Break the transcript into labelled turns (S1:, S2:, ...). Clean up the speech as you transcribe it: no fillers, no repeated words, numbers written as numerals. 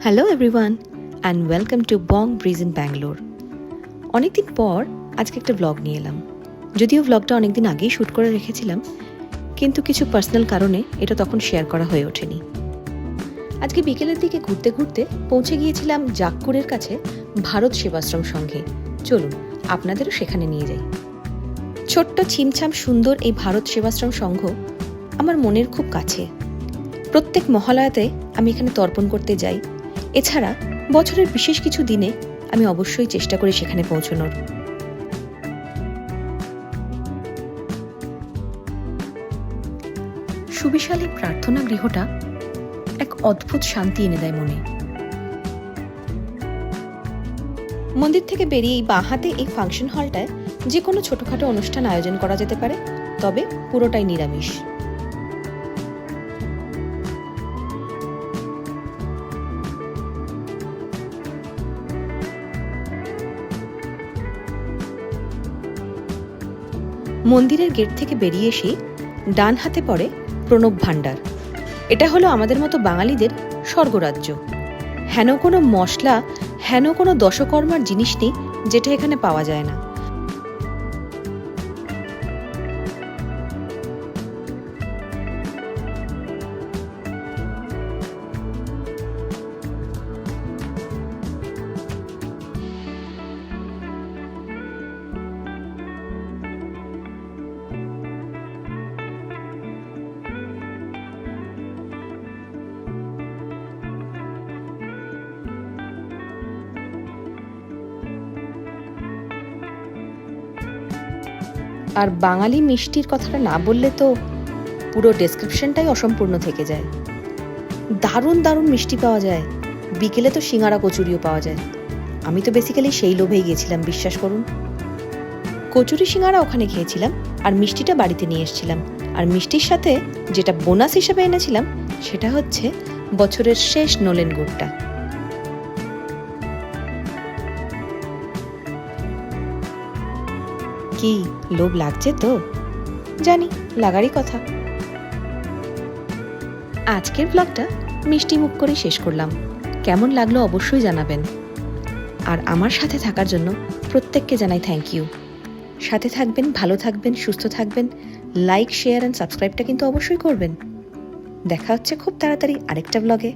S1: Hello everyone and welcome to Bong bridge in Bangalore. অনেকদিন পর আজকে একটা ব্লগ নিয়ে এলাম। যদিও ব্লগটা অনেকদিন আগেই শ্যুট করে রেখেছিলাম, কিন্তু কিছু পার্সোনাল কারণে এটা তখন শেয়ার করা হয়ে ওঠেনি। আজকে বিকেলের দিকে ঘুরতে ঘুরতে পৌঁছে গিয়েছিলাম জাগকুড়ের কাছে ভারত সেবাশ্রম সংঘে। চলুন আপনাদেরও সেখানে নিয়ে যাই। ছোট্ট ছিমছাম সুন্দর এই ভারত সেবাশ্রম সংঘ আমার মনের খুব কাছে। প্রত্যেক মহালয়াতে আমি এখানে তর্পণ করতে যাই। এছাড়া বছরের বিশেষ কিছু দিনে আমি অবশ্যই চেষ্টা করি সেখানে পৌঁছানোর। সুবিশাল এই প্রার্থনা গৃহটা এক অদ্ভুত শান্তি এনে দেয় মনে। মন্দির থেকে বেরিয়ে বাঁ হাতে এই ফাংশন হলটায় যে কোনো ছোটখাটো অনুষ্ঠান আয়োজন করা যেতে পারে, তবে পুরোটাই নিরামিষ। মন্দিরের গেট থেকে বেরিয়ে এসে ডান হাতে পড়ে প্রণব ভাণ্ডার। এটা হলো আমাদের মতো বাঙালিদের স্বর্গরাজ্য। হেন কোনো মশলা, হেন কোনো দশকর্মার জিনিস নেই যেটা এখানে পাওয়া যায় না। আর বাঙালি মিষ্টির কথাটা না বললে তো পুরো ডেসক্রিপশনটাই অসম্পূর্ণ থেকে যায়। দারুণ দারুণ মিষ্টি পাওয়া যায়। বিকেলে তো সিঙ্গারা কচুরিও পাওয়া যায়। আমি তো বেসিক্যালি সেই লোভেই গিয়েছিলাম, বিশ্বাস করুন। কচুরি সিঙ্গারা ওখানে খেয়েছিলাম আর মিষ্টিটা বাড়িতে নিয়ে এসেছিলাম। আর মিষ্টির সাথে যেটা বোনাস হিসেবে এনেছিলাম সেটা হচ্ছে বছরের শেষ নলেন গুড়টা। কি লোভ লাগছে তো? জানি, লাগারই কথা। আজকের ব্লগটা মিষ্টি মুখ করে শেষ করলাম। কেমন লাগলো অবশ্যই জানাবেন। আর আমার সাথে থাকার জন্য প্রত্যেককে জানাই থ্যাংক ইউ। সাথে থাকবেন, ভালো থাকবেন, সুস্থ থাকবেন। লাইক, শেয়ার অ্যান্ড সাবস্ক্রাইবটা কিন্তু অবশ্যই করবেন। দেখা হচ্ছে খুব তাড়াতাড়ি আরেকটা ব্লগে।